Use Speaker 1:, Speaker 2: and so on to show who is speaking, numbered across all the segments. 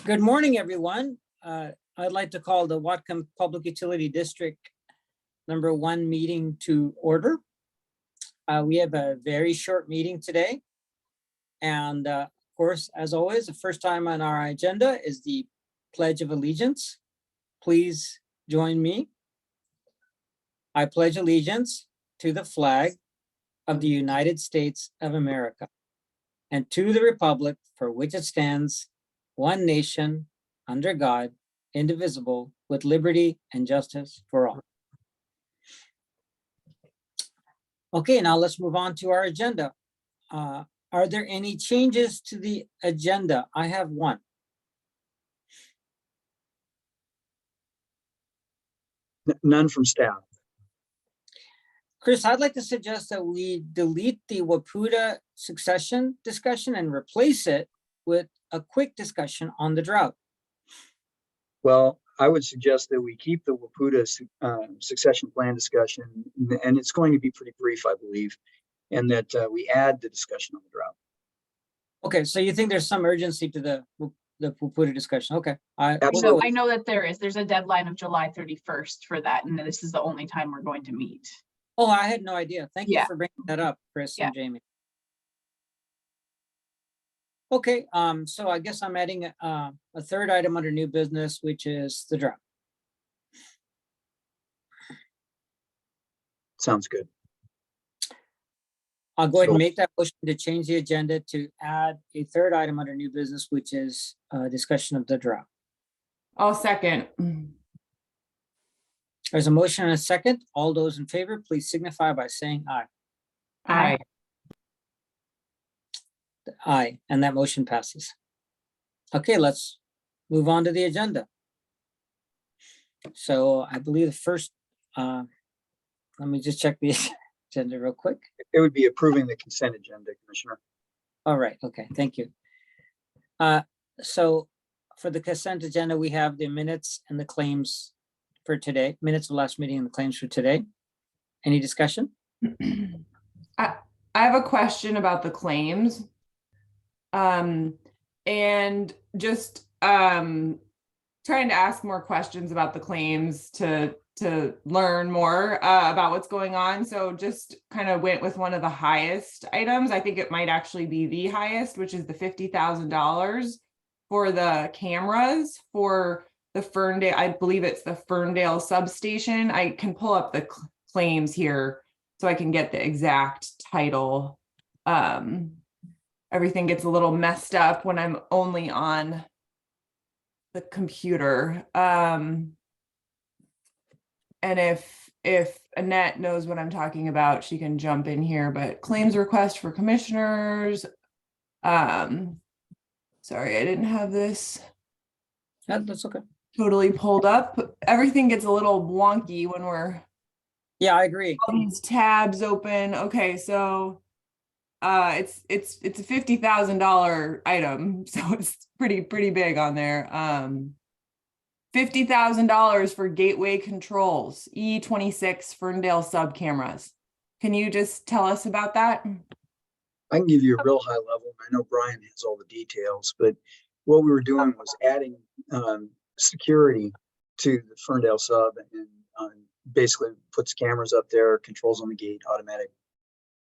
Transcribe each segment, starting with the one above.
Speaker 1: Good morning, everyone. I'd like to call the Whatcom Public Utility District #1 meeting to order. We have a very short meeting today. And of course, as always, the first time on our agenda is the Pledge of Allegiance. Please join me. I pledge allegiance to the flag of the United States of America and to the republic for which it stands, one nation, under God, indivisible, with liberty and justice for all. Okay, now let's move on to our agenda. Are there any changes to the agenda? I have one.
Speaker 2: None from staff.
Speaker 1: Chris, I'd like to suggest that we delete the WPUD succession discussion and replace it with a quick discussion on the drought.
Speaker 2: Well, I would suggest that we keep the WPUD succession plan discussion, and it's going to be pretty brief, I believe, and that we add the discussion on the drought.
Speaker 1: Okay, so you think there's some urgency to the WPUD discussion? Okay.
Speaker 3: I know that there's a deadline of July 31st for that, and this is the only time we're going to meet.
Speaker 1: Oh, I had no idea. Thank you for bringing that up, Chris and Jamie. Okay, so I guess I'm adding a third item under new business, which is the drought.
Speaker 2: Sounds good.
Speaker 1: I'll go ahead and make that motion to change the agenda to add a third item under new business, which is discussion of the drought.
Speaker 4: I'll second.
Speaker 1: There's a motion and a second. All those in favor, please signify by saying aye.
Speaker 4: Aye.
Speaker 1: Aye, and that motion passes. Okay, let's move on to the agenda. So I believe the first, let me just check the agenda real quick.
Speaker 2: It would be approving the consent agenda, Commissioner.
Speaker 1: All right, okay, thank you. So for the consent agenda, we have the minutes and the claims for today, minutes of last meeting and the claims for today. Any discussion?
Speaker 4: I have a question about the claims. And just trying to ask more questions about the claims to learn more about what's going on. So just kind of went with one of the highest items. I think it might actually be the highest, which is the $50,000 for the cameras for the Ferndale. I believe it's the Ferndale substation. I can pull up the claims here so I can get the exact title. Everything gets a little messed up when I'm only on the computer. And if Annette knows what I'm talking about, she can jump in here, but claims request for commissioners. Sorry, I didn't have this.
Speaker 1: That's okay.
Speaker 4: Totally pulled up. Everything gets a little wonky when we're.
Speaker 1: Yeah, I agree.
Speaker 4: All these tabs open. Okay, so it's a $50,000 item, so it's pretty big on there. $50,000 for gateway controls, E26 Ferndale sub cameras. Can you just tell us about that?
Speaker 2: I can give you a real high level. I know Brian has all the details, but what we were doing was adding security to the Ferndale sub, and basically puts cameras up there, controls on the gate, automatic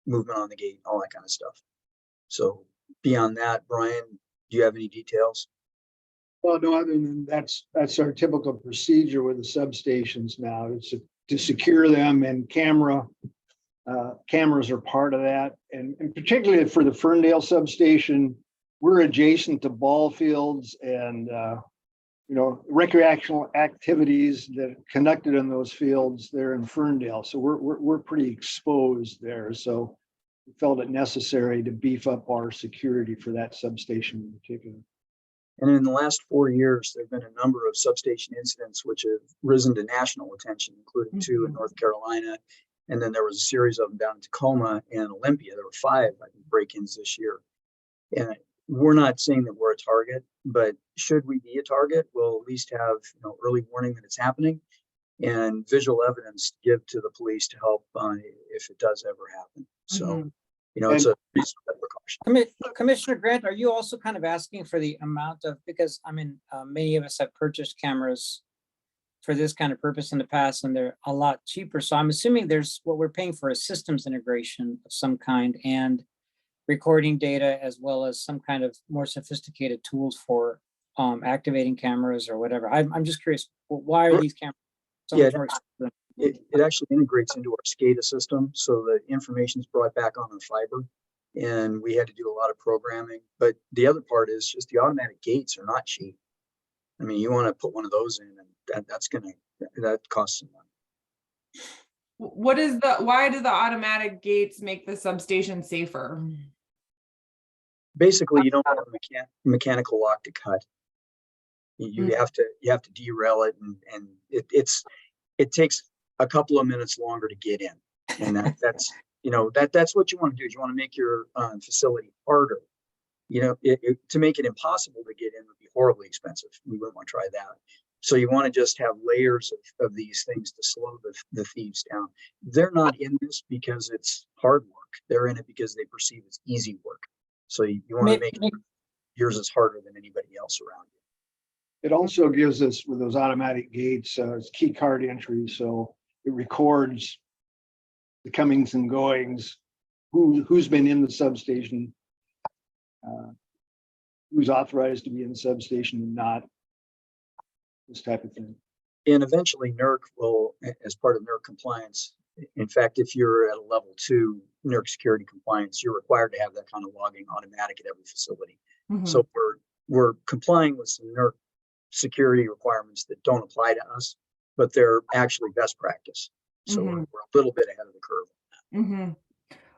Speaker 2: movement on the gate, all that kind of stuff. So beyond that, Brian, do you have any details?
Speaker 5: Well, no, other than that's our typical procedure with the substations now. It's to secure them, and cameras are part of that. And particularly for the Ferndale substation, we're adjacent to ball fields and recreational activities that are conducted in those fields there in Ferndale. So we're pretty exposed there. So we felt it necessary to beef up our security for that substation in particular.
Speaker 2: And in the last 4 years, there have been a number of substation incidents which have risen to national attention, including 2 in North Carolina. And then there was a series of them down in Tacoma and Olympia. There were 5, I think, break-ins this year. And we're not saying that we're a target, but should we be a target, we'll at least have early warning that it's happening and visual evidence to give to the police to help if it does ever happen. So You know, it's a reasonable precaution.
Speaker 1: Commissioner Grant, are you also kind of asking for the amount of, because I mean, many of us have purchased cameras for this kind of purpose in the past, and they're a lot cheaper. So I'm assuming there's what we're paying for a systems integration of some kind and recording data, as well as some kind of more sophisticated tools for activating cameras or whatever. I'm just curious, why are these cameras so much more expensive?
Speaker 2: It actually integrates into our SCADA system, so the information is brought back on the fiber, and we had to do a lot of programming. But the other part is just the automatic gates are not cheap. I mean, you want to put one of those in, and that costs some money.
Speaker 4: Why do the automatic gates make the substation safer?
Speaker 2: Basically, you don't have a mechanical lock to cut. You have to derail it, and it takes a couple of minutes longer to get in, and that's that's what you want to do. You want to make your facility harder. You know, to make it impossible to get in would be horribly expensive. We wouldn't want to try that. So you want to just have layers of these things to slow the thieves down. They're not in this because it's hard work. They're in it because they perceive it's easy work. So you want to make yours is harder than anybody else around you.
Speaker 5: It also gives us, with those automatic gates, it's key card entry, so it records the comings and goings, who's been in the substation, who's authorized to be in the substation and not, this type of thing.
Speaker 2: And eventually NERC will, as part of NERC compliance, in fact, if you're at a level 2 NERC security compliance, you're required to have that kind of logging automatic at every facility.
Speaker 4: Mhm.
Speaker 2: So we're complying with some NERC security requirements that don't apply to us, but they're actually best practice. So we're a little bit ahead of the curve.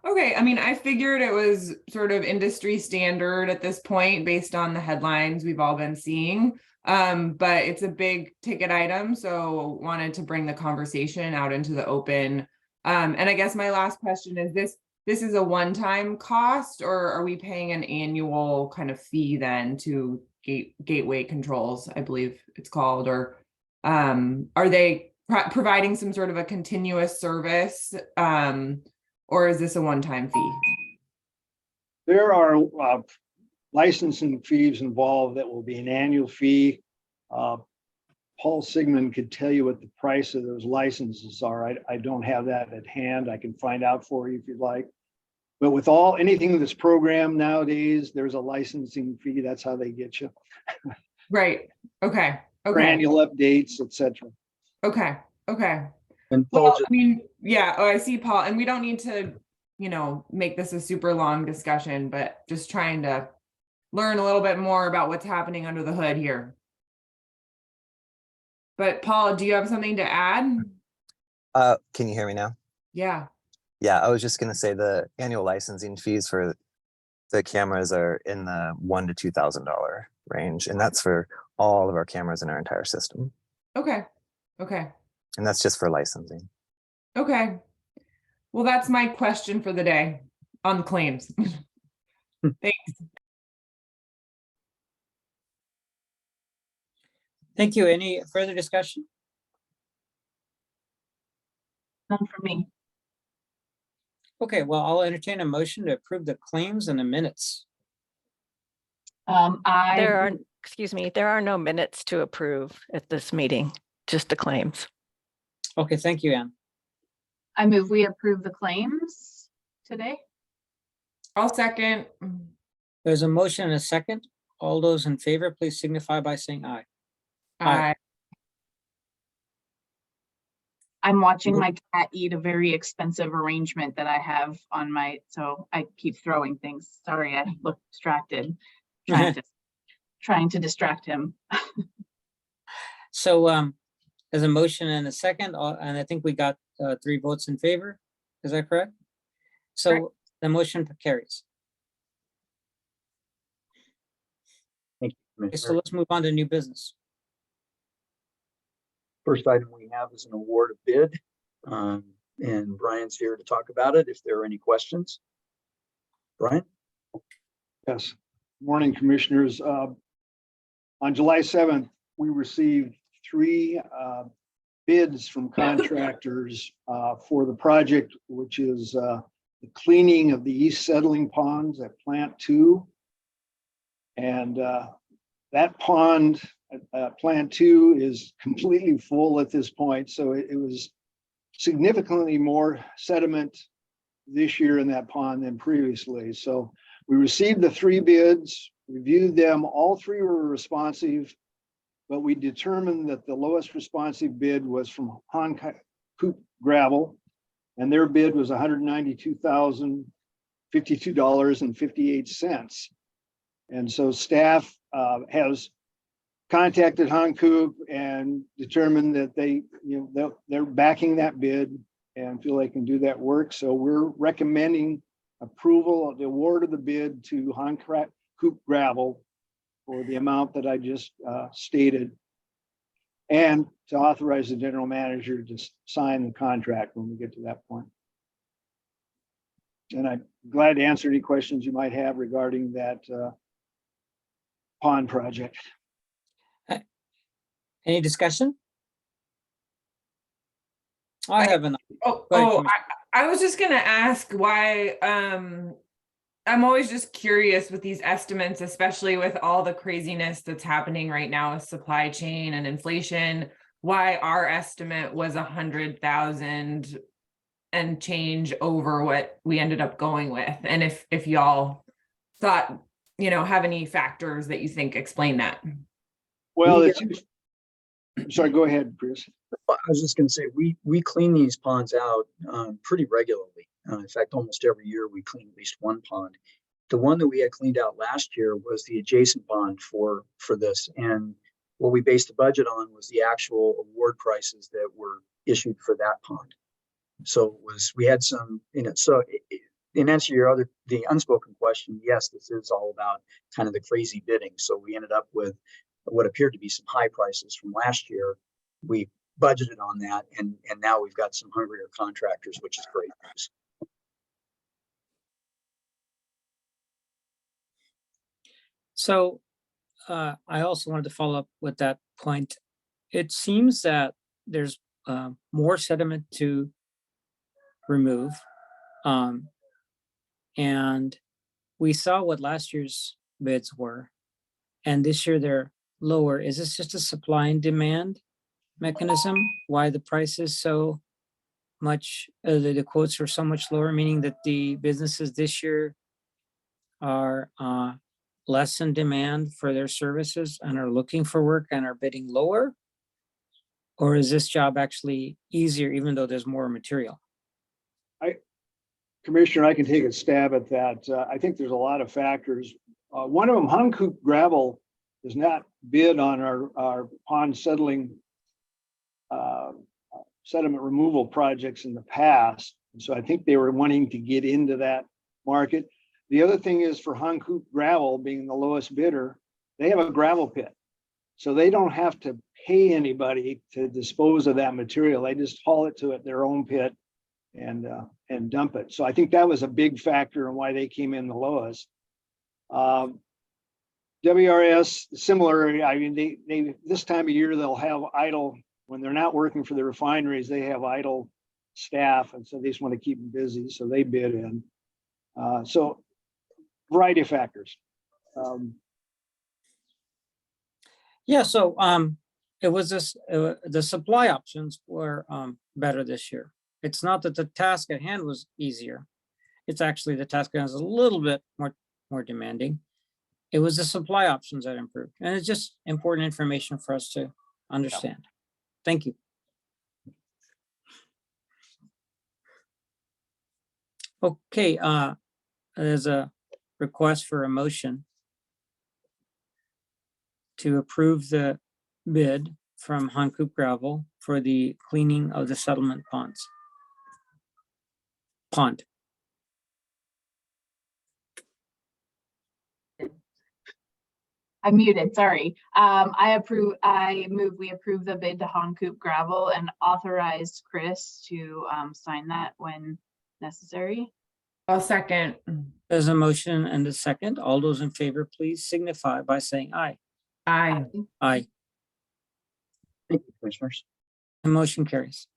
Speaker 4: Okay, I mean, I figured it was sort of industry standard at this point based on the headlines we've all been seeing. But it's a big ticket item, so wanted to bring the conversation out into the open. And I guess my last question is this is a one-time cost, or are we paying an annual kind of fee then to gateway controls, I believe it's called, or are they providing some sort of a continuous service, or is this a one-time fee?
Speaker 5: There are licensing fees involved that will be an annual fee. Paul Sigmund could tell you what the price of those licenses are. I don't have that at hand. I can find out for you if you'd like. But with anything that's programmed nowadays, there's a licensing fee. That's how they get you.
Speaker 4: Right. Okay.
Speaker 5: Annual updates, etc.
Speaker 4: Okay.
Speaker 2: And Paul,
Speaker 4: Well, I mean, yeah. Oh, I see, Paul. And we don't need to, make this a super long discussion, but just trying to learn a little bit more about what's happening under the hood here. But Paul, do you have something to add?
Speaker 6: Can you hear me now?
Speaker 4: Yeah.
Speaker 6: Yeah, I was just going to say the annual licensing fees for the cameras are in the $1,000 to $2,000 range, and that's for all of our cameras in our entire system.
Speaker 4: Okay.
Speaker 6: And that's just for licensing.
Speaker 4: Okay. Well, that's my question for the day on claims. Thanks.
Speaker 1: Thank you. Any further discussion?
Speaker 3: None for me.
Speaker 1: Okay, well, I'll entertain a motion to approve the claims and the minutes.
Speaker 7: There are no minutes to approve at this meeting, just the claims.
Speaker 1: Okay, thank you, Ann.
Speaker 3: I move we approve the claims today.
Speaker 4: I'll second.
Speaker 1: There's a motion and a second. All those in favor, please signify by saying aye. Aye.
Speaker 3: I'm watching my cat eat a very expensive arrangement that I have on so I keep throwing things. Sorry, I look distracted, trying to distract him.
Speaker 1: So there's a motion and a second, and I think we got 3 votes in favor. Is that correct? So
Speaker 3: Correct.
Speaker 1: The motion carries.
Speaker 2: thank you,
Speaker 1: Okay, so
Speaker 2: Commissioner.
Speaker 1: let's move on to new business.
Speaker 2: First item we have is an award of bid, and Brian's here to talk about it if there are any questions. Brian?
Speaker 5: Yes. Morning, Commissioners. On July 7th, we received 3 bids from contractors for the project, which is the cleaning of the east settling ponds at Plant 2. And that pond, Plant 2 is completely full at this point. So it was significantly more sediment this year in that pond than previously. So we received the 3 bids, reviewed them. All 3 were responsive, but we determined that the lowest responsive bid was from Hankook Gravel, and their bid was $192,052.58. And so staff has contacted Hankook and determined that they're backing that bid and feel they can do that work. So we're recommending approval of the award of the bid to Hankook Gravel for the amount that I just stated, and to authorize the general manager to sign the contract when we get to that point. And I'm glad to answer any questions you might have regarding that pond project.
Speaker 1: Any discussion? I have an.
Speaker 4: Oh,
Speaker 1: Go ahead,
Speaker 4: oh,
Speaker 1: Commissioner.
Speaker 4: I was just gonna ask why, I'm always just curious with these estimates, especially with all the craziness that's happening right now with supply chain and inflation, why our estimate was 100,000 and change over what we ended up going with. And if y'all thought, have any factors that you think explain that.
Speaker 5: Well, it's, sorry, go ahead, Chris.
Speaker 2: I was just going to say, we clean these ponds out pretty regularly. In fact, almost every year we clean at least one pond. The one that we had cleaned out last year was the adjacent pond for this. And what we based the budget on was the actual award prices that were issued for that pond. So we had some, so in answer to the unspoken question, yes, this is all about kind of the crazy bidding. So we ended up with what appeared to be some high prices from last year. We budgeted on that, and now we've got some hungrier contractors, which is great news.
Speaker 1: So I also wanted to follow up with that point. It seems that there's more sediment to remove. And we saw what last year's bids were, and this year they're lower. Is this just a supply and demand mechanism? Why the price is so much, the quotes are so much lower, meaning that the businesses this year are less in demand for their services and are looking for work and are bidding lower? Or is this job actually easier even though there's more material?
Speaker 5: Commissioner, I can take a stab at that. I think there's a lot of factors. One of them, Hankook Gravel, does not bid on our pond settling sediment removal projects in the past. And so I think they were wanting to get into that market. The other thing is, for Hankook Gravel being the lowest bidder, they have a gravel pit. So they don't have to pay anybody to dispose of that material. They just haul it to their own pit and dump it. So I think that was a big factor in why they came in the lowest. WRS, similar. I mean, they this time of year they'll have idle, when they're not working for the refineries, they have idle staff, and so they just want to keep them busy, so they bid in. So variety of factors.
Speaker 1: Yeah, so it was this, the supply options were better this year. It's not that the task at hand was easier. It's actually the task at hand is a little bit more demanding. It was the supply options that improved, and it's just important information for us to understand. Thank you. Okay, there's a request for a motion to approve the bid from Hankook Gravel for the cleaning of the settlement pond.
Speaker 3: I'm muted, sorry. I move we approve the bid to Hankook Gravel and authorize Chris to sign that when necessary.
Speaker 4: I'll second.
Speaker 1: There's a motion and a second. All those in favor, please signify by saying aye.
Speaker 4: Aye.
Speaker 1: Aye.
Speaker 2: Thank you, commissioners.
Speaker 1: The motion carries.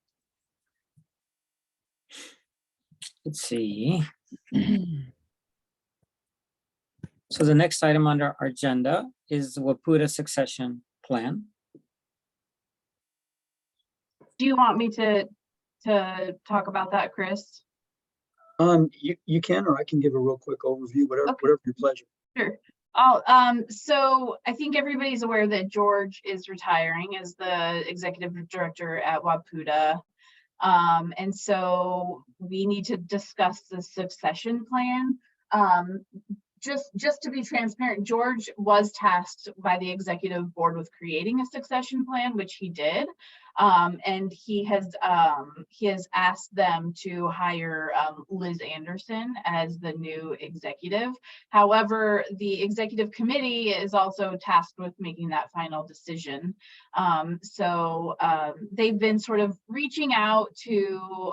Speaker 1: Let's see. So the next item under our agenda is the Wapuda succession plan.
Speaker 3: Do you want me to talk about that, Chris?
Speaker 2: You can, or I can give a real quick overview, whatever,
Speaker 3: Okay.
Speaker 2: whatever your pleasure.
Speaker 3: Sure. So I think everybody's aware that George is retiring as the executive director at Wapuda. And so we need to discuss the succession plan. Just to be transparent, George was tasked by the executive board with creating a succession plan, which he did. And he has asked them to hire Liz Anderson as the new executive. However, the executive committee is also tasked with making that final decision. They've been sort of reaching out to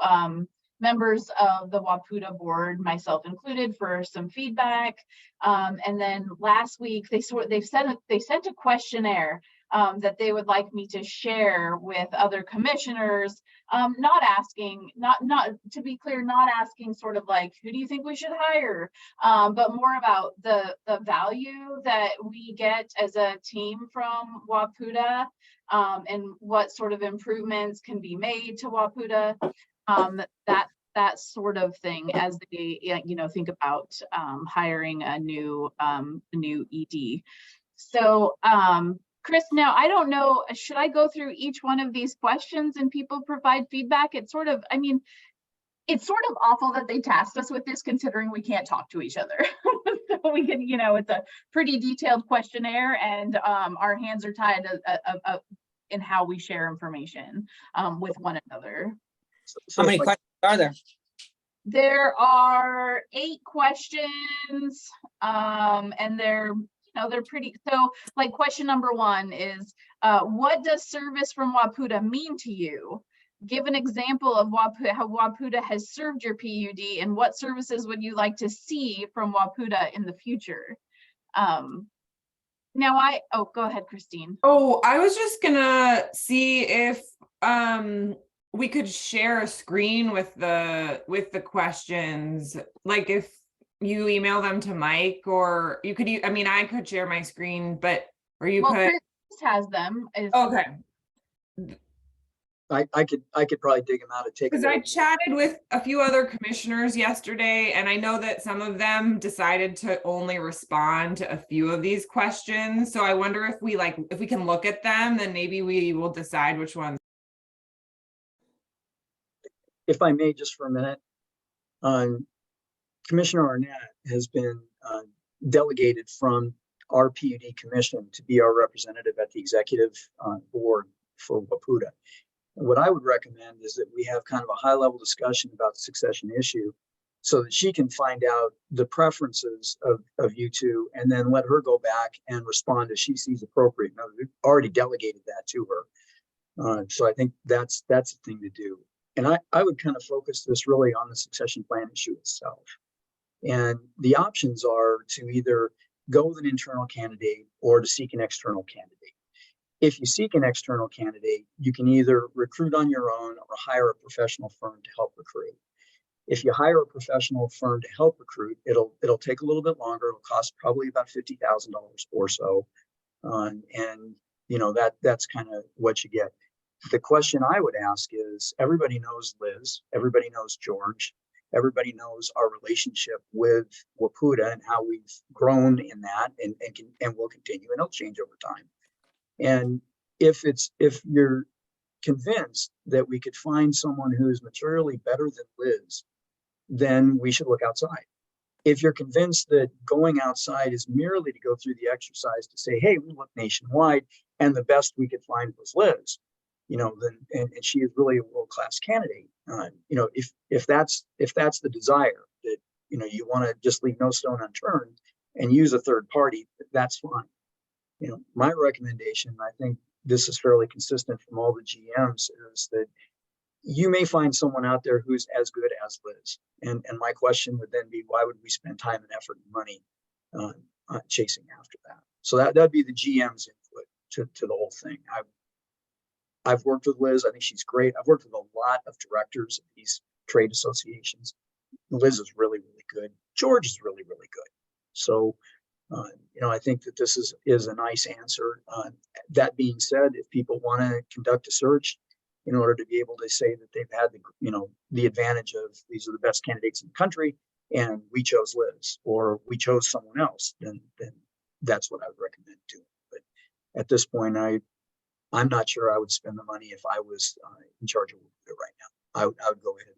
Speaker 3: members of the Wapuda board, myself included, for some feedback. And then last week they sent a questionnaire that they would like me to share with other commissioners, not to be clear, not asking sort of like, who do you think we should hire, but more about the value that we get as a team from Wapuda, and what sort of improvements can be made to Wapuda, that sort of thing, as they think about hiring a new ED. So Chris, now I don't know, should I go through each one of these questions and people provide feedback? It's sort of awful that they tasked us with this, considering we can't talk to each other. So we can, it's a pretty detailed questionnaire, and our hands are tied in how we share information with one another.
Speaker 1: How many questions are there?
Speaker 3: There are 8 questions, and they're pretty, so like question number 1 is, what does service from Wapuda mean to you? Give an example of how Wapuda has served your PUD, and what services would you like to see from Wapuda in the future? Go ahead, Christine.
Speaker 4: Oh, I was just gonna see if we could share a screen with the questions, like if you email them to Mike, or you could, I mean, I could share my screen, but, or you could.
Speaker 3: Chris has them.
Speaker 4: Okay.
Speaker 2: I could probably dig them out and take.
Speaker 4: Because I chatted with a few other commissioners yesterday, and I know that some of them decided to only respond to a few of these questions. So I wonder if we can look at them, then maybe we will decide which ones.
Speaker 2: If I may, just for a minute, Commissioner Arnett has been delegated from our PUD commission to be our representative at the executive board for Wapuda. What I would recommend is that we have kind of a high level discussion about the succession issue, so that she can find out the preferences of you two, and then let her go back and respond as she sees appropriate. Now, we've already delegated that to her. So I think that's the thing to do. And I would kind of focus this really on the succession plan issue itself. And the options are to either go with an internal candidate or to seek an external candidate. If you seek an external candidate, you can either recruit on your own or hire a professional firm to help recruit. If you hire a professional firm to help recruit, it'll take a little bit longer. It'll cost probably about $50,000 or so. And that's kind of what you get. The question I would ask is, everybody knows Liz, everybody knows George, everybody knows our relationship with Wapuda and how we've grown in that, and will continue, and it'll change over time. And if you're convinced that we could find someone who's materially better than Liz, then we should look outside. If you're convinced that going outside is merely to go through the exercise to say, hey, we look nationwide and the best we could find was Liz, then and she is really a world-class candidate. If that's the desire, that you want to just leave no stone unturned and use a third party, that's fine. My recommendation, I think this is fairly consistent from all the GMs, is that you may find someone out there who's as good as Liz. And my question would then be, why would we spend time and effort and money chasing after that? So that'd be the GM's input to the whole thing. I've worked with Liz. I think she's great. I've worked with a lot of directors of these trade associations. Liz is really, really good. George is really, really good. So, I think that this is a nice answer. That being said, if people want to conduct a search in order to be able to say that they've had the advantage of these are the best candidates in the country, and we chose Liz or we chose someone else, then that's what I would recommend doing. But at this point, I'm not sure I would spend the money if I was in charge of it right now. I would go ahead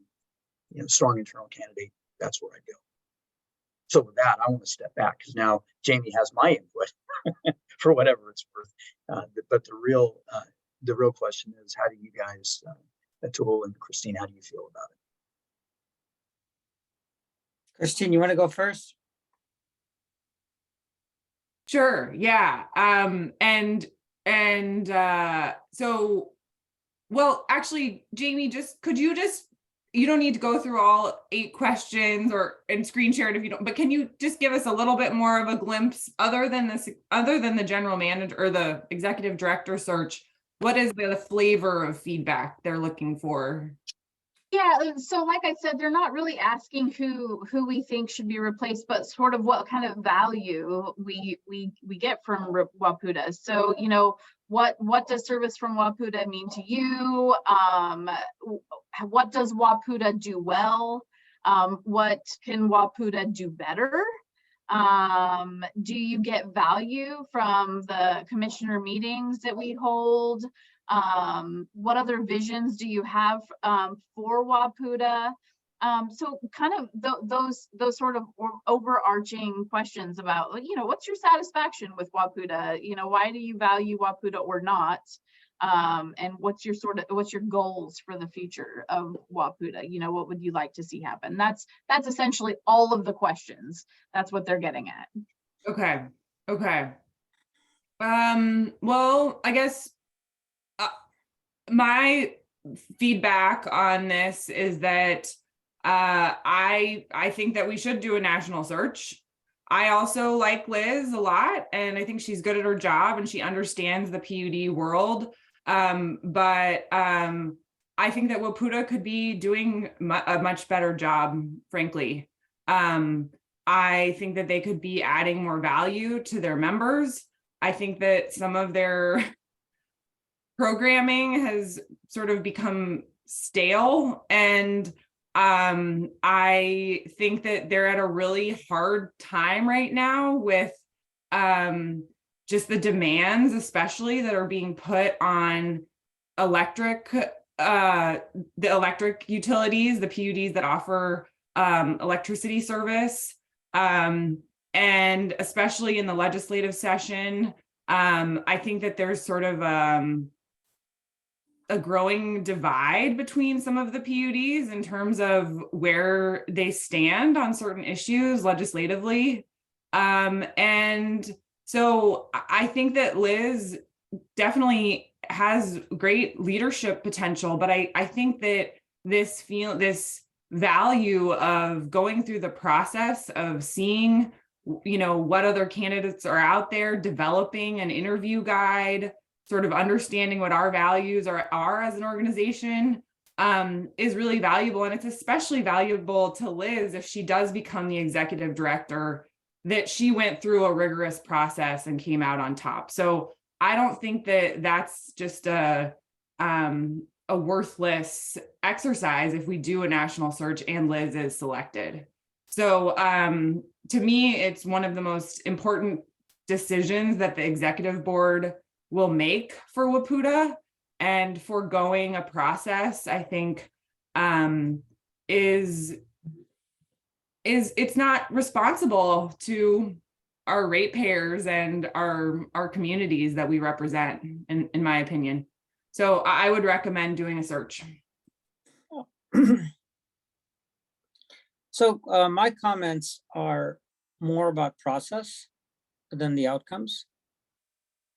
Speaker 2: and, strong internal candidate, that's where I'd go. So with that, I want to step back because now Jamie has my input for whatever it's worth. But the real question is, how do you guys, Atul and Christine, how do you feel about it?
Speaker 1: Christine, you want to go first?
Speaker 4: Sure. Yeah. So, well, actually, Jamie, you don't need to go through all 8 questions and screen share it if you don't, but can you just give us a little bit more of a glimpse other than the general manager or the executive director search? What is the flavor of feedback they're looking for?
Speaker 3: Yeah, so like I said, they're not really asking who we think should be replaced, but sort of what kind of value we get from WAPUDA. So, what does service from WAPUDA mean to you? What does WAPUDA do well? What can WAPUDA do better? Do you get value from the commissioner meetings that we hold? What other visions do you have for WAPUDA? So kind of those sort of overarching questions about, what's your satisfaction with WAPUDA? Why do you value WAPUDA or not? And what's your goals for the future of WAPUDA? What would you like to see happen? That's essentially all of the questions. That's what they're getting at.
Speaker 4: Okay. Well, I guess my feedback on this is that I think that we should do a national search. I also like Liz a lot, and I think she's good at her job and she understands the PUD world. But I think that WAPUDA could be doing a much better job, frankly. I think that they could be adding more value to their members. I think that some of their programming has sort of become stale, and I think that they're at a really hard time right now with just the demands, especially that are being put on the electric utilities, the PUDs that offer electricity service, and especially in the legislative session. I think that there's sort of a growing divide between some of the PUDs in terms of where they stand on certain issues legislatively. And so I think that Liz definitely has great leadership potential, but I think that this value of going through the process of seeing, what other candidates are out there, developing an interview guide, sort of understanding what our values are as an organization, is really valuable. And it's especially valuable to Liz if she does become the executive director, that she went through a rigorous process and came out on top. So I don't think that that's just a worthless exercise if we do a national search and Liz is selected. So to me, it's one of the most important decisions that the executive board will make for WAPUDA, and foregoing a process, I think, is it's not responsible to our ratepayers and our communities that we represent, in my opinion. So I would recommend doing a search.
Speaker 1: So my comments are more about process than the outcomes.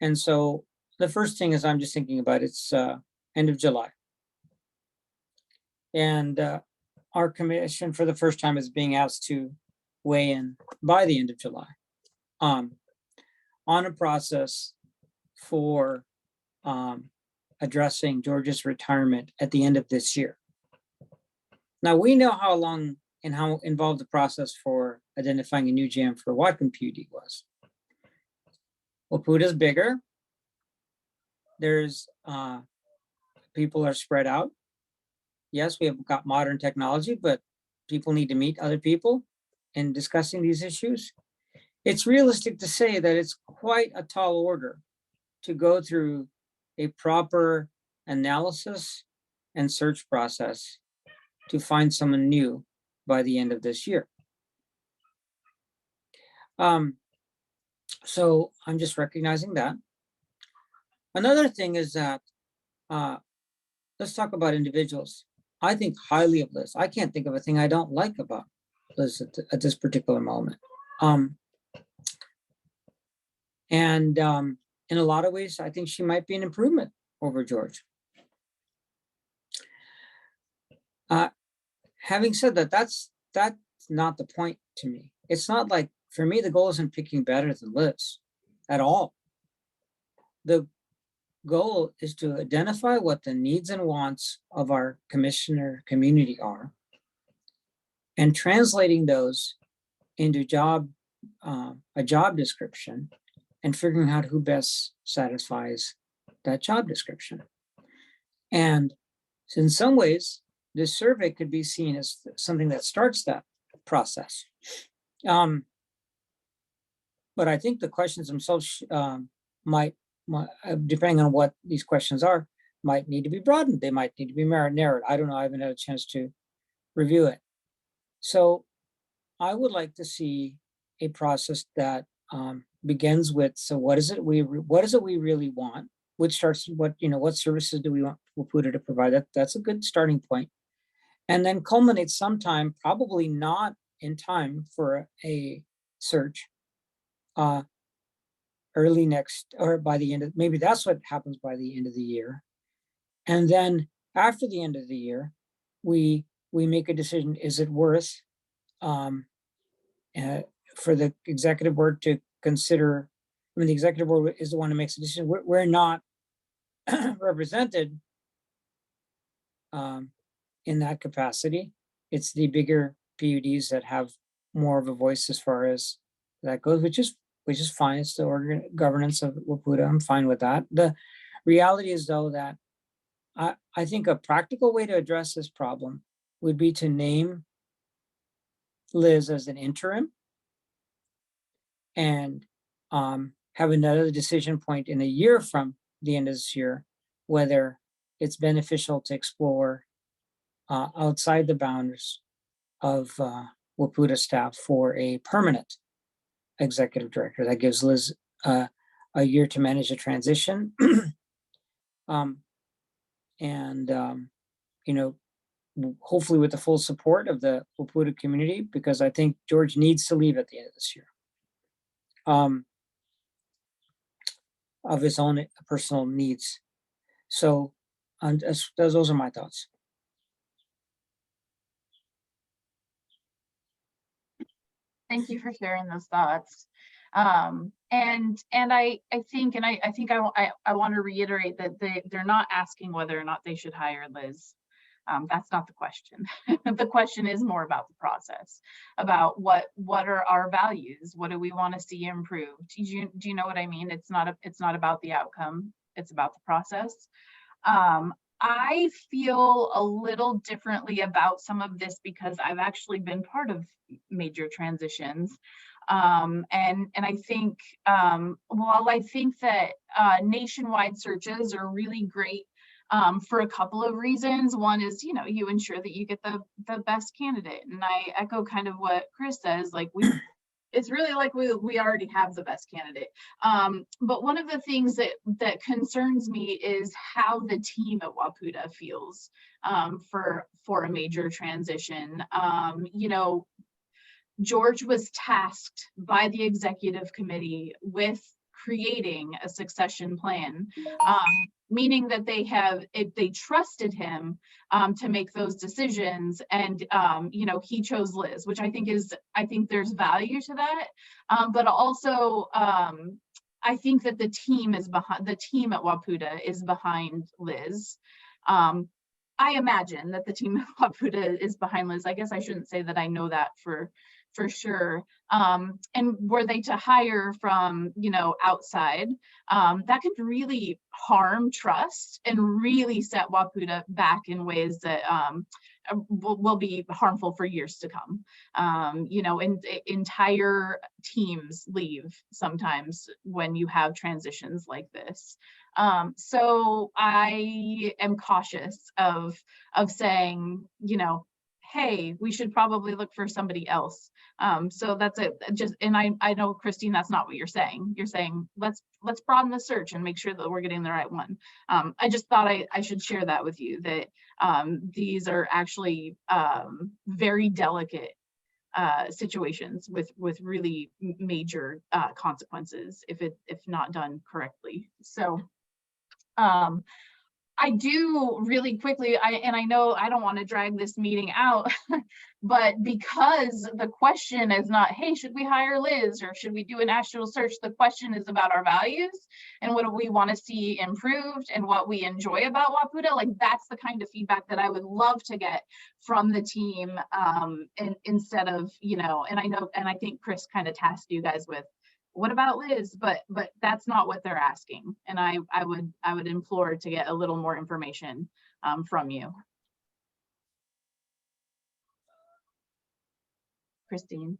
Speaker 1: And so the first thing is I'm just thinking about it's end of July. And our commission for the first time is being asked to weigh in by the end of July on a process for addressing George's retirement at the end of this year. Now we know how long and how involved the process for identifying a new GM for Whatcom PUD was. Waputa is bigger. There's people are spread out. Yes, we have got modern technology, but people need to meet other people in discussing these issues. It's realistic to say that it's quite a tall order to go through a proper analysis and search process to find someone new by the end of this year. So I'm just recognizing that. Another thing is that, let's talk about individuals. I think highly of Liz. I can't think of a thing I don't like about Liz at this particular moment. In a lot of ways, I think she might be an improvement over George. Having said that, that's not the point to me. It's not like, for me, the goal isn't picking better than Liz at all. The goal is to identify what the needs and wants of our commissioner community are and translating those into a job description and figuring out who best satisfies that job description. And in some ways, this survey could be seen as something that starts that process. But I think the questions themselves might, depending on what these questions are, might need to be broadened. They might need to be narrowed. I don't know. I haven't had a chance to review it. So I would like to see a process that begins with, so what is it we really want? Which starts with what services do we want Waputa to provide? That's a good starting point. And then culminates sometime, probably not in time for a search, early next, or by the end of, maybe that's what happens by the end of the year. And then after the end of the year, we make a decision, is it worth for the executive board to consider? I mean, the executive board is the one who makes the decision. We're not represented in that capacity. It's the bigger PUDs that have more of a voice as far as that goes, which is fine. It's the governance of Waputa. I'm fine with that. The reality is, though, that I think a practical way to address this problem would be to name Liz as an interim and have another decision point in a year from the end of this year, whether it's beneficial to explore outside the boundaries of Waputa staff for a permanent executive director. That gives Liz a year to manage a transition. Hopefully with the full support of the Waputa community, because I think George needs to leave at the end of this year. Of his own personal needs. So those are my thoughts.
Speaker 3: Thank you for sharing those thoughts. I want to reiterate that they're not asking whether or not they should hire Liz. That's not the question. The question is more about the process, about what are our values? What do we want to see improved? Do you know what I mean? It's not about the outcome. It's about the process. I feel a little differently about some of this because I've actually been part of major transitions. And I think, while I think that nationwide searches are really great for a couple of reasons. One is, you ensure that you get the best candidate. And I echo kind of what Chris says, like it's really like we already have the best candidate. But one of the things that concerns me is how the team at Waputa feels for a major transition. George was tasked by the executive committee with creating a succession plan, meaning that they trusted him to make those decisions, and he chose Liz, which I think there's value to that, but also I think that the team at Waputa is behind Liz. I imagine that the team at Wapouta is behind Liz. I guess I shouldn't say that I know that for sure. And were they to hire from, outside, that could really harm trust and really set Wapouta back in ways that will be harmful for years to come. And entire teams leave sometimes when you have transitions like this. So I am cautious of saying, hey, we should probably look for somebody else. So that's it. And I know, Christine, that's not what you're saying. You're saying, let's broaden the search and make sure that we're getting the right one. I just thought I should share that with you, that these are actually very delicate situations with really major consequences if not done correctly. So I do really quickly, I know I don't want to drag this meeting out, but because the question is not, hey, should we hire Liz or should we do a national search? The question is about our values and what do we want to see improved and what we enjoy about Wapouta. Like, that's the kind of feedback that I would love to get from the team, and instead of, and I know, and I think Chris kind of tasked you guys with, what about Liz? But that's not what they're asking. And I would implore to get a little more information from you. Christine.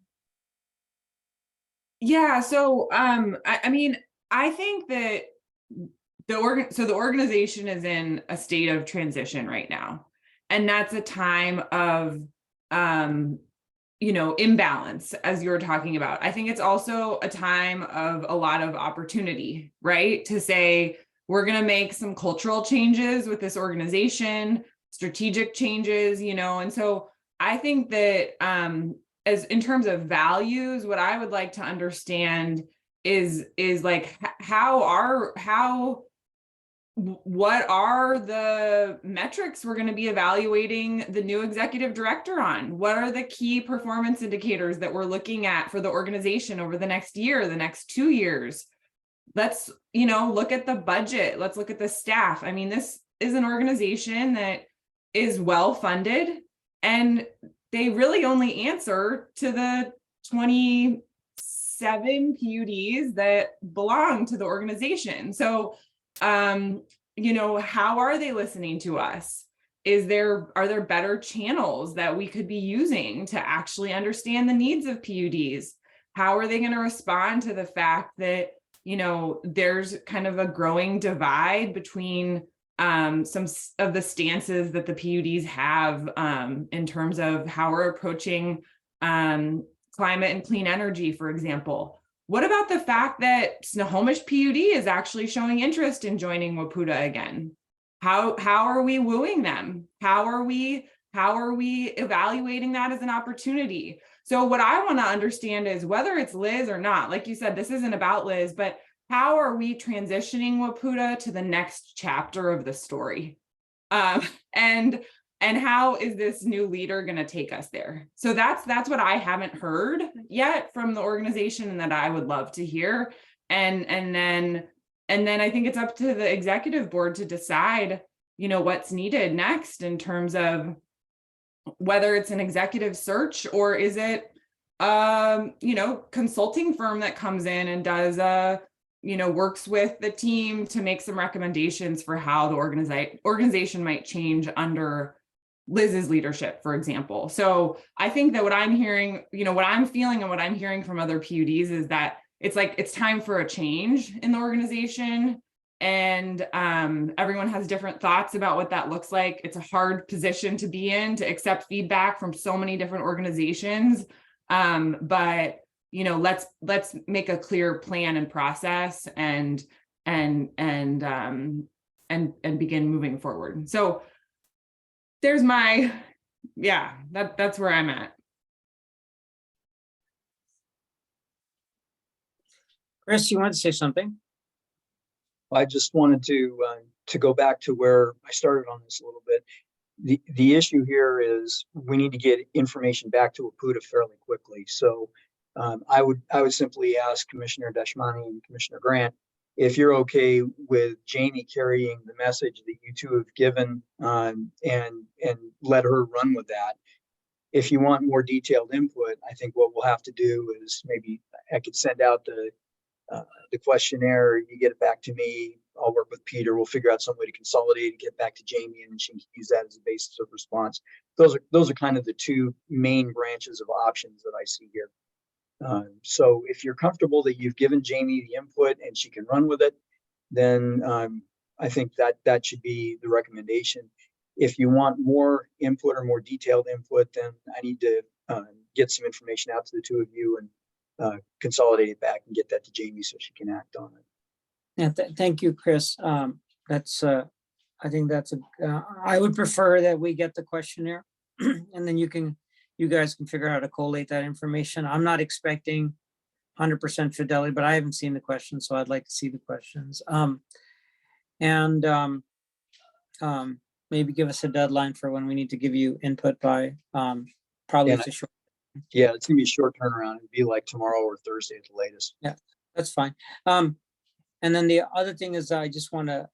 Speaker 4: Yeah, so I mean, I think that the organization is in a state of transition right now. And that's a time of imbalance, as you were talking about. I think it's also a time of a lot of opportunity, right? To say, we're going to make some cultural changes with this organization, strategic changes, and so I think that as in terms of values, what I would like to understand is like, what are the metrics we're going to be evaluating the new executive director on? What are the key performance indicators that we're looking at for the organization over the next year, the next 2 years? Let's, look at the budget. Let's look at the staff. I mean, this is an organization that is well funded, and they really only answer to the 27 PUDs that belong to the organization. So how are they listening to us? Are there better channels that we could be using to actually understand the needs of PUDs? How are they going to respond to the fact that, there's kind of a growing divide between some of the stances that the PUDs have in terms of how we're approaching climate and clean energy, for example? What about the fact that Snohomish PUD is actually showing interest in joining Wapouta again? How are we wooing them? How are we evaluating that as an opportunity? So what I want to understand is whether it's Liz or not, like you said, this isn't about Liz, but how are we transitioning Wapouta to the next chapter of the story? And how is this new leader going to take us there? So that's what I haven't heard yet from the organization, and that I would love to hear. And then I think it's up to the executive board to decide, what's needed next in terms of whether it's an executive search or is it consulting firm that comes in and does works with the team to make some recommendations for how the organization might change under Liz's leadership, for example. So I think that what I'm hearing, what I'm feeling and what I'm hearing from other PUDs is that it's time for a change in the organization. And everyone has different thoughts about what that looks like. It's a hard position to be in, to accept feedback from so many different organizations. But let's make a clear plan and process and begin moving forward. So there's that's where I'm at.
Speaker 1: Chris, you want to say something?
Speaker 2: I just wanted to go back to where I started on this a little bit. The issue here is we need to get information back to Wapouta fairly quickly. So I would simply ask Commissioner Deshmani and Commissioner Grant if you're okay with Jamie carrying the message that you you two have given, and let her run with that. If you want more detailed input, I think what we'll have to do is maybe I could send out the questionnaire, you get it back to me, I'll work with Peter, we'll figure out some way to consolidate and get back to Jamie, and she can use that as a basis of response. Those are kind of the two main branches of options that I see here. So if you're comfortable that you've given Jamie the input and she can run with it, then I think that should be the recommendation. If you want more input or more detailed input, then I need to get some information out to the two of you and consolidate it back and get that to Jamie so she can act on it.
Speaker 1: Yeah, thank you, Chris. That's I think that's I would prefer that we get the questionnaire and then you guys can figure out how to collate that information. I'm not expecting 100% fidelity, but I haven't seen the questions, so I'd like to see the questions. Maybe give us a deadline for when we need to give you input by. Probably it's a short.
Speaker 2: Yeah, it's gonna be a short turnaround. It'd be like tomorrow or Thursday at the latest.
Speaker 1: Yeah, that's fine. And then the other thing is I just want to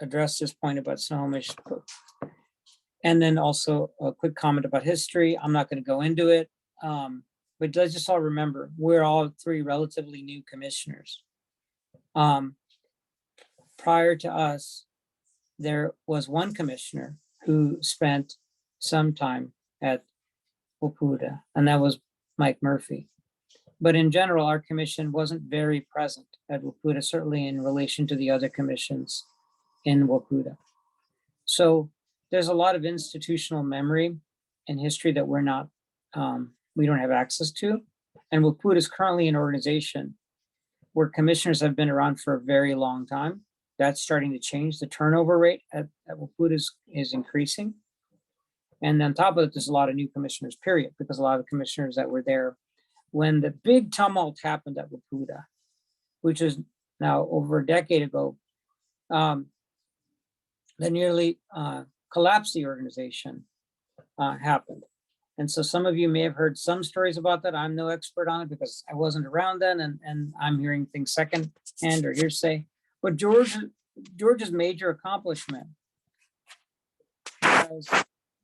Speaker 1: address this point about Snohomish. And then also a quick comment about history. I'm not going to go into it, but let's just all remember, we're all three relatively new commissioners. Prior to us, there was one commissioner who spent some time at Wapouta, and that was Mike Murphy. But in general, our commission wasn't very present at Wapouta, certainly in relation to the other commissions in Wapouta. So there's a lot of institutional memory and history that we don't have access to. And Wapouta is currently an organization where commissioners have been around for a very long time. That's starting to change. The turnover rate at Wapouta is increasing. And on top of it, there's a lot of new commissioners, period, because a lot of the commissioners that were there when the big tumult happened at Wapouta, which is now over a decade ago, that nearly collapsed the organization happened. And so some of you may have heard some stories about that. I'm no expert on it because I wasn't around then, and I'm hearing things secondhand or hearsay. But George's major accomplishment was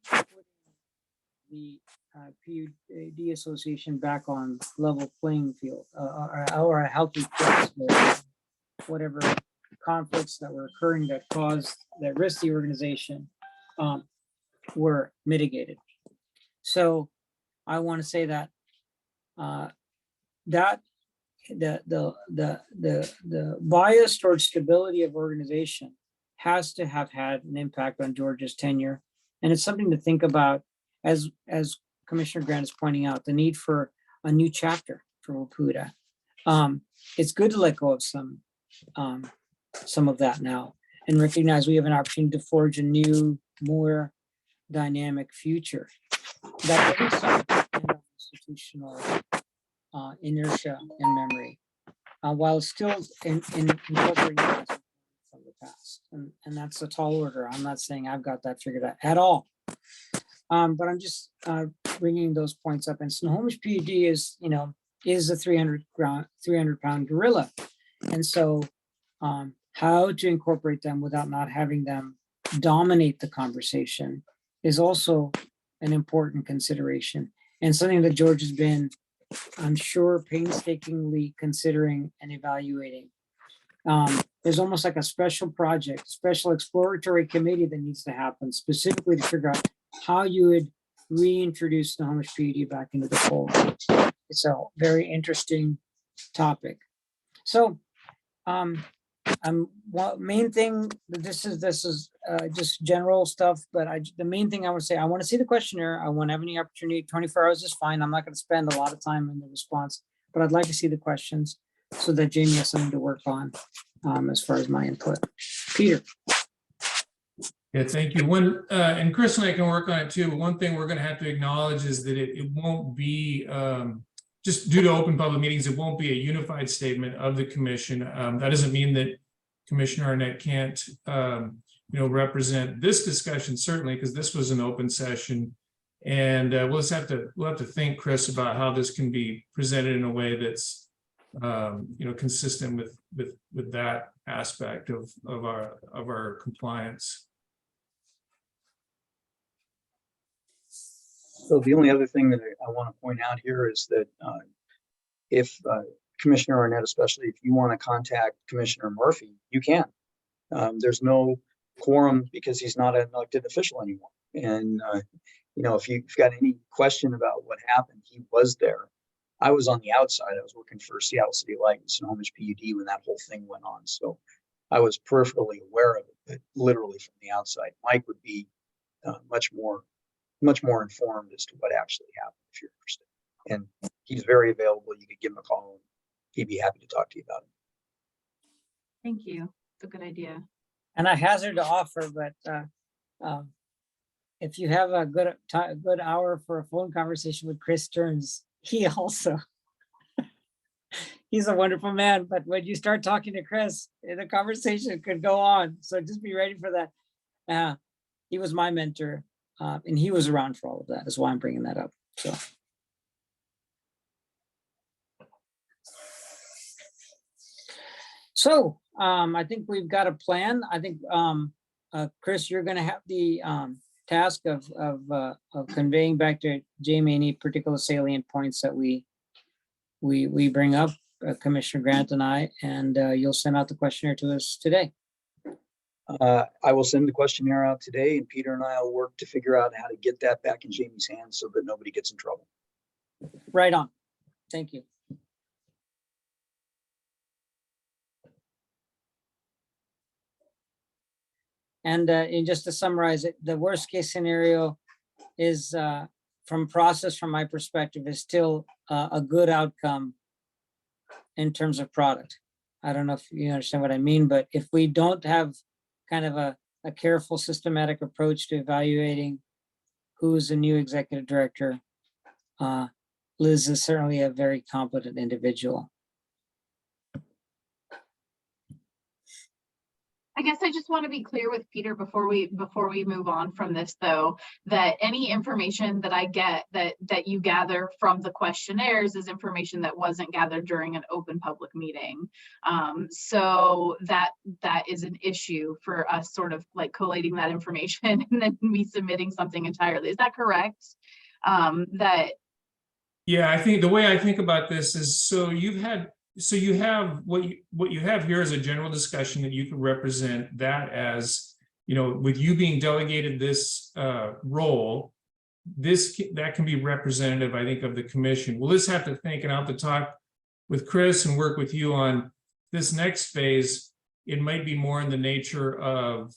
Speaker 1: putting the PUD Association back on level playing field or a healthy place where whatever conflicts that were occurring that risked the organization were mitigated. So I want to say that the bias towards stability of organization has to have had an impact on George's tenure, and it's something to think about as Commissioner Grant is pointing out, the need for a new chapter for Wapouta. It's good to let go of some of that now and recognize we have an opportunity to forge a new, more dynamic future that is some institutional inertia and memory, while still incorporating from the past. And that's a tall order. I'm not saying I've got that figured out at all. But I'm just bringing those points up. And Snohomish PUD is a 300-pound gorilla. And so how to incorporate them without not having them dominate the conversation is also an important consideration, and something that George has been, I'm sure, painstakingly considering and evaluating. There's almost like a special project, special exploratory committee that needs to happen specifically to figure out how you would reintroduce Snohomish PUD back into the fold. It's a very interesting topic. So main thing, this is just general stuff, but the main thing I want to say, I want to see the questionnaire. I won't have any opportunity. 24 hours is fine. I'm not going to spend a lot of time in the response, but I'd like to see the questions so that Jamie has something to work on as far as my input. Peter.
Speaker 8: Yeah, thank you. And Chris and I can work on it too, but one thing we're going to have to acknowledge is that it won't be, just due to open public meetings, it won't be a unified statement of the commission. That doesn't mean that Commissioner Arnett can't, represent this discussion, certainly, because this was an open session. And we'll have to think, Chris, about how this can be presented in a way that's consistent with that aspect of our compliance.
Speaker 2: So the only other thing that I want to point out here is that if Commissioner Arnett, especially if you want to contact Commissioner Murphy, you can. There's no quorum because he's not an elected official anymore. And, if you've got any question about what happened, he was there. I was on the outside. I was working for Seattle City Light and Snohomish PUD when that whole thing went on. So I was peripherally aware of it, but literally from the outside. Mike would be much more informed as to what actually happened if you're interested. And he's very available. You could give him a call and he'd be happy to talk to you about it.
Speaker 3: Thank you. It's a good idea.
Speaker 1: And I hazard to offer, but if you have a good hour for a phone conversation with Chris Stearns, he's a wonderful man, but when you start talking to Chris, the conversation could go on. So just be ready for that. He was my mentor, and he was around for all of that. That's why I'm bringing that up. So I think we've got a plan. I think, Chris, you're going to have the task of conveying back to Jamie any particular salient points that we bring up, Commissioner Grant and I, and you'll send out the questionnaire to us today.
Speaker 2: I will send the questionnaire out today, and Peter and I will work to figure out how to get that back in Jamie's hands so that nobody gets in trouble.
Speaker 1: Right on. Thank you. And just to summarize it, the worst case scenario is from my perspective, is still a good outcome in terms of product. I don't know if you understand what I mean, but if we don't have kind of a careful, systematic approach to evaluating who's the new executive director, Liz is certainly a very competent individual.
Speaker 3: I guess I just want to be clear with Peter before we move on from this, though, that any information that I get that you gather from the questionnaires is information that wasn't gathered during an open public meeting. So that is an issue for us, sort of like collating that information and then me submitting something entirely. Is that correct?
Speaker 8: Yeah, I think the way I think about this is, so you have what you have here is a general discussion that you can represent that as, with you being delegated this role, that can be representative, I think, of the commission. We'll just have to think, and I'll have to talk with Chris and work with you on this next phase. It might be more in the nature of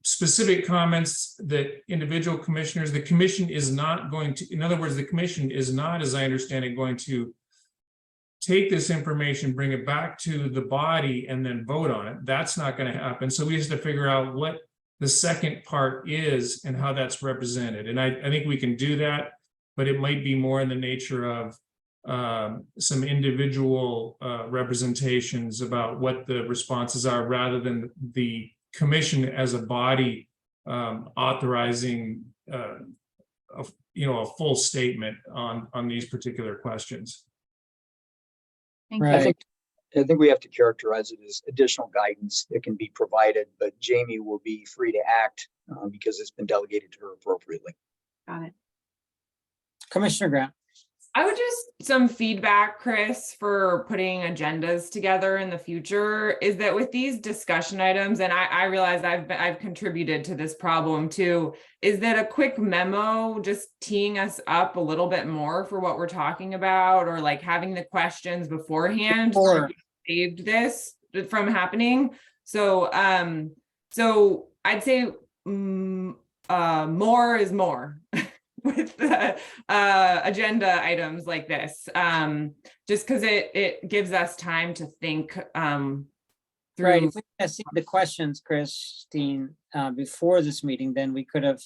Speaker 8: specific comments that individual commissioners, the commission is not going to, in other words, the commission is not, as I understand it, going to take this information, bring it back to the body and then vote on it. That's not going to happen. So we have to figure out what the second part is and how that's represented. And I think we can do that, but it might be more in the nature of some individual representations about what the responses are, rather than the commission as a body authorizing a full statement on these particular questions.
Speaker 3: Thank you.
Speaker 1: Right.
Speaker 2: I think we have to characterize it as additional guidance that can be provided, but Jamie will be free to act because it's been delegated to her appropriately.
Speaker 3: Got it.
Speaker 1: Commissioner Grant.
Speaker 4: I would just some feedback, Chris, for putting agendas together in the future, is that with these discussion items, and I realize I've contributed to this problem too, is that a quick memo just teeing us up a little bit more for what we're talking about, or like having the questions beforehand, saved this from happening. So so I'd say more is more. With the agenda items like this, just because it gives us time to think through.
Speaker 1: Right, if we had seen the questions, Christine, before this meeting, then we could have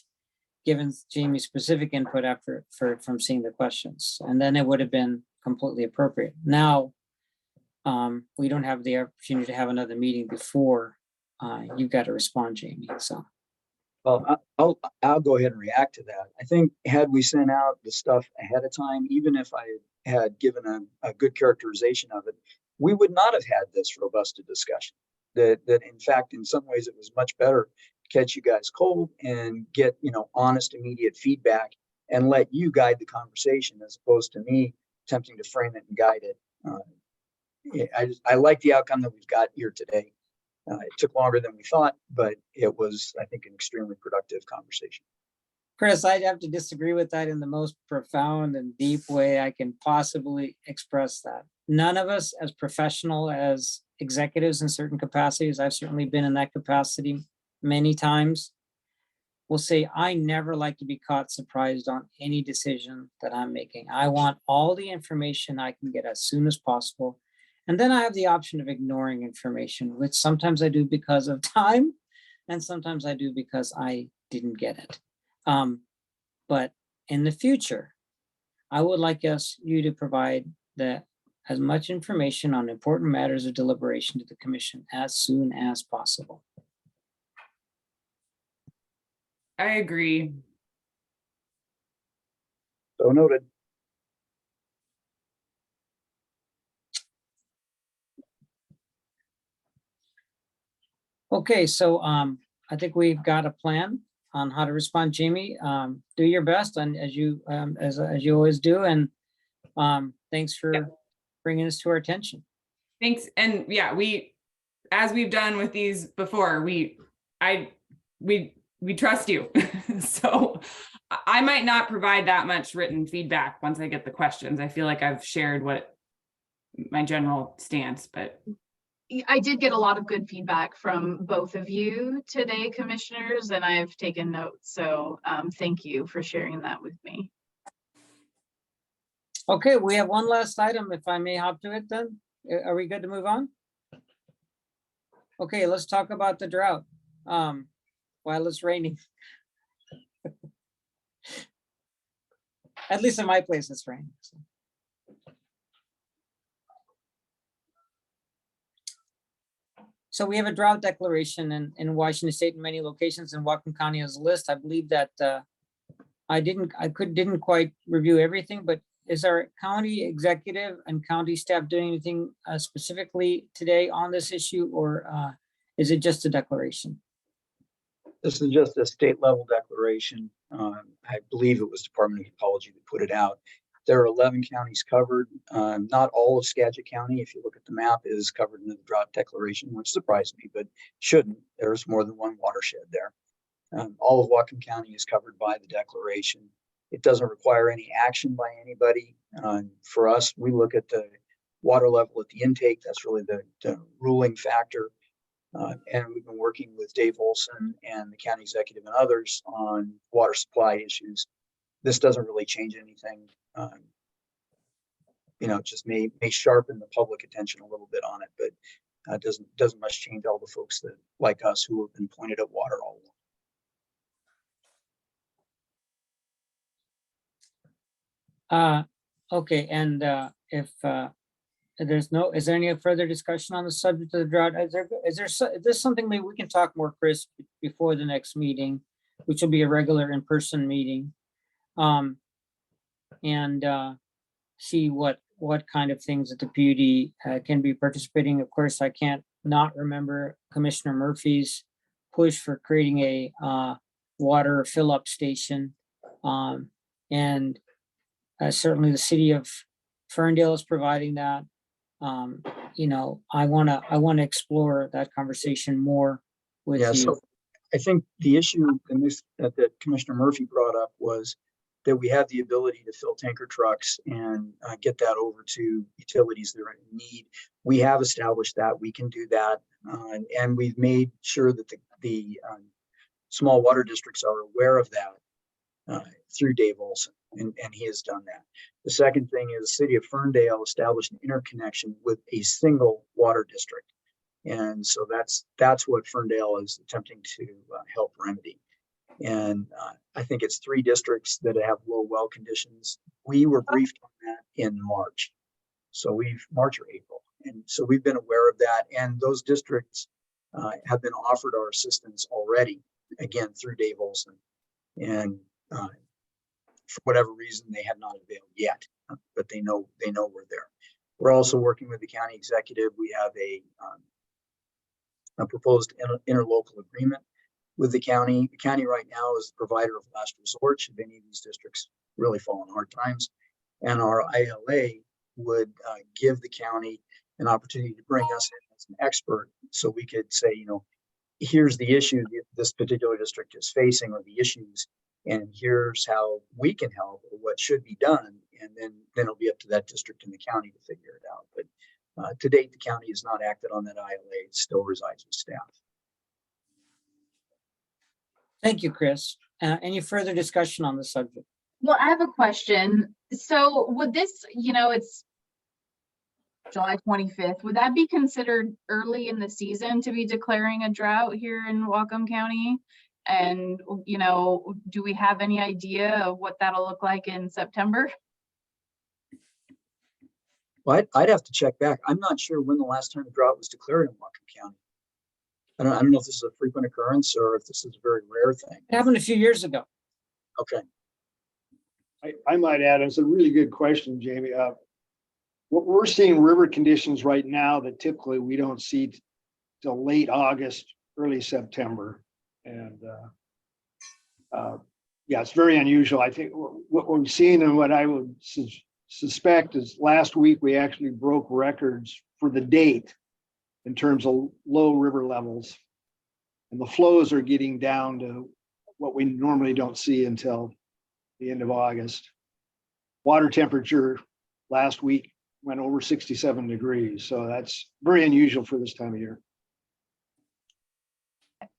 Speaker 1: given Jamie specific input from seeing the questions, and then it would have been completely appropriate. Now, we don't have the opportunity to have another meeting before you've got to respond, Jamie, so.
Speaker 2: Well, I'll go ahead and react to that. I think had we sent out the stuff ahead of time, even if I had given a good characterization of it, we would not have had this robust a discussion. That in fact, in some ways, it was much better to catch you guys cold and get, you know, honest, immediate feedback and let you guide the conversation as opposed to me attempting to frame it and guide it. I like the outcome that we've got here today. It took longer than we thought, but it was, I think, an extremely productive conversation.
Speaker 1: Chris, I'd have to disagree with that in the most profound and deep way I can possibly express that. None of us as professional as executives in certain capacities, I've certainly been in that capacity many times, will say, I never like to be caught surprised on any decision that I'm making. I want all the information I can get as soon as possible. And then I have the option of ignoring information, which sometimes I do because of time, and sometimes I do because I didn't get it. But in the future, I would like you to provide as much information on important matters of deliberation to the commission as soon as possible.
Speaker 4: I agree.
Speaker 2: So noted.
Speaker 1: Okay, so I think we've got a plan on how to respond. Jamie, do your best, and as you always do, and thanks for bringing this to our attention.
Speaker 4: Thanks. And yeah, as we've done with these before, we trust you. So I might not provide that much written feedback once I get the questions. I feel like I've shared what my general stance, but
Speaker 3: I did get a lot of good feedback from both of you today, commissioners, and I've taken notes. So thank you for sharing that with me.
Speaker 1: Okay, we have one last item, if I may hop to it then. Are we good to move on? Okay, let's talk about the drought while it's raining. At least in my place, it's raining. So. So we have a drought declaration in Washington State in many locations, and Whatcom County has a list. I believe that I didn't quite review everything, but is our county executive and county staff doing anything specifically today on this issue, or is it just a declaration?
Speaker 2: This is just a state level declaration. I believe it was Department of Ecology that put it out. There are 11 counties covered. Not all of Skagit County, if you look at the map, is covered in the drought declaration, which surprised me, but shouldn't. There's more than one watershed there. All of Whatcom County is covered by the declaration. It doesn't require any action by anybody. For us, we look at the water level at the intake. That's really the ruling factor. And we've been working with Dave Olson and the county executive and others on water supply issues. This doesn't really change anything. You know, just may sharpen the public attention a little bit on it, but doesn't much change all the folks that like us who have been pointed at water all along.
Speaker 1: Okay, and if is there any further discussion on the subject of the drought? Is this something maybe we can talk more, Chris, before the next meeting, which will be a regular in-person meeting, and see what kind of things that the PUD can be participating. Of course, I can't not remember Commissioner Murphy's push for creating a water fill-up station, and certainly the city of Ferndale is providing that. You know, I want to explore that conversation more with you.
Speaker 2: So I think the issue in this that Commissioner Murphy brought up was that we have the ability to fill tanker trucks and get that over to utilities that are in need. We have established that we can do that, and we've made sure that the small water districts are aware of that through Dave Olson, and he has done that. The second thing is the city of Ferndale established an interconnection with a single water district. And so that's what Ferndale is attempting to help remedy. And I think it's 3 districts that have low well conditions. We were briefed on that in March. So March or April. And so we've been aware of that. And those districts have been offered our assistance already, again, through Dave Olson. And for whatever reason, they have not availed yet. but they know we're there. We're also working with the county executive. We have a proposed interlocal agreement with the county. The county right now is the provider of last resort should any of these districts really fall in hard times. And our ILA would give the county an opportunity to bring us in as an expert so we could say, you know, here's the issue this particular district is facing or the issues, and here's how we can help or what should be done. And then it'll be up to that district and the county to figure it out. But to date, the county has not acted on that ILA. It still resides with staff.
Speaker 1: Thank you, Chris. Any further discussion on the subject?
Speaker 3: Well, I have a question. So would this, you know, it's July 25th, would that be considered early in the season to be declaring a drought here in Whatcom County? And, you know, do we have any idea of what that'll look like in September?
Speaker 2: Well, I'd have to check back. I'm not sure when the last time a drought was declared in Whatcom County. I don't know if this is a frequent occurrence or if this is a very rare thing.
Speaker 1: It happened a few years ago.
Speaker 2: Okay.
Speaker 5: I might add, it's a really good question, Jamie. What we're seeing river conditions right now that typically we don't see till late August, early September. And yeah, it's very unusual. I think what we've seen and what I would suspect is last week we actually broke records for the date in terms of low river levels. And the flows are getting down to what we normally don't see until the end of August. Water temperature last week went over 67 degrees. So that's very unusual for this time of year.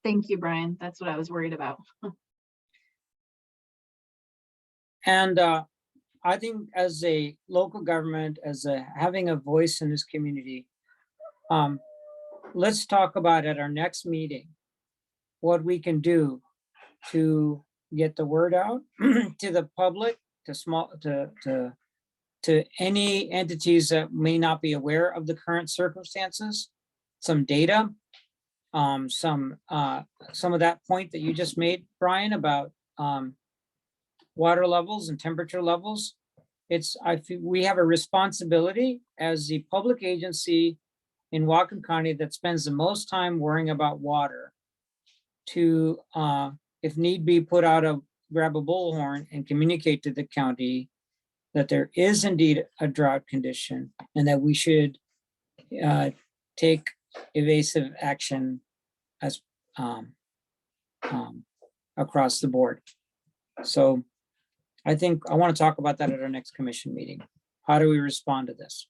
Speaker 3: Thank you, Brian. That's what I was worried about.
Speaker 1: And I think as a local government, having a voice in this community, let's talk about at our next meeting what we can do to get the word out to the public, to any entities that may not be aware of the current circumstances, some data, some of that point that you just made, Brian, about water levels and temperature levels. I feel we have a responsibility as the public agency in Whatcom County that spends the most time worrying about water to, if need be, grab a bullhorn and communicate to the county that there is indeed a drought condition and that we should take evasive action as across the board. So I think I want to talk about that at our next commission meeting. How do we respond to this?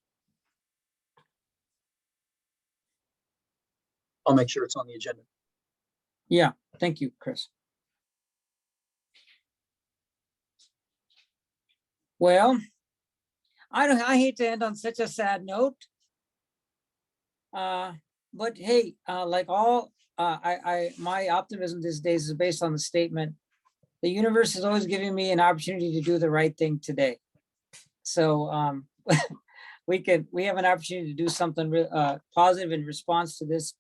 Speaker 2: I'll make sure it's on the agenda.
Speaker 1: Yeah, thank you, Chris. Well, I hate to end on such a sad note. But hey, like all, my optimism these days is based on the statement, the universe is always giving me an opportunity to do the right thing today. So we have an opportunity to do something positive in response to this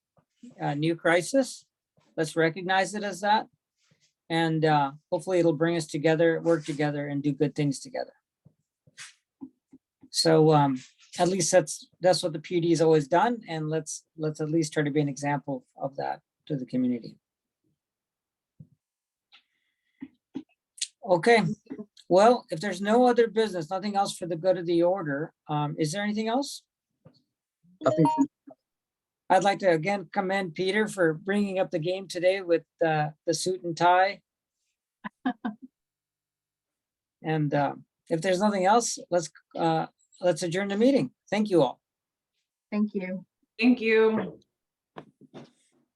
Speaker 1: new crisis. Let's recognize it as that. And hopefully it'll bring us together, work together, and do good things together. So at least that's what the PUD has always done, and let's at least try to be an example of that to the community. Okay, well, if there's no other business, nothing else for the good of the order, is there anything else?
Speaker 2: Nothing.
Speaker 1: I'd like to again commend Peter for bringing up the game today with the suit and tie. And if there's nothing else, let's adjourn the meeting. Thank you all.
Speaker 3: Thank you.
Speaker 4: Thank you.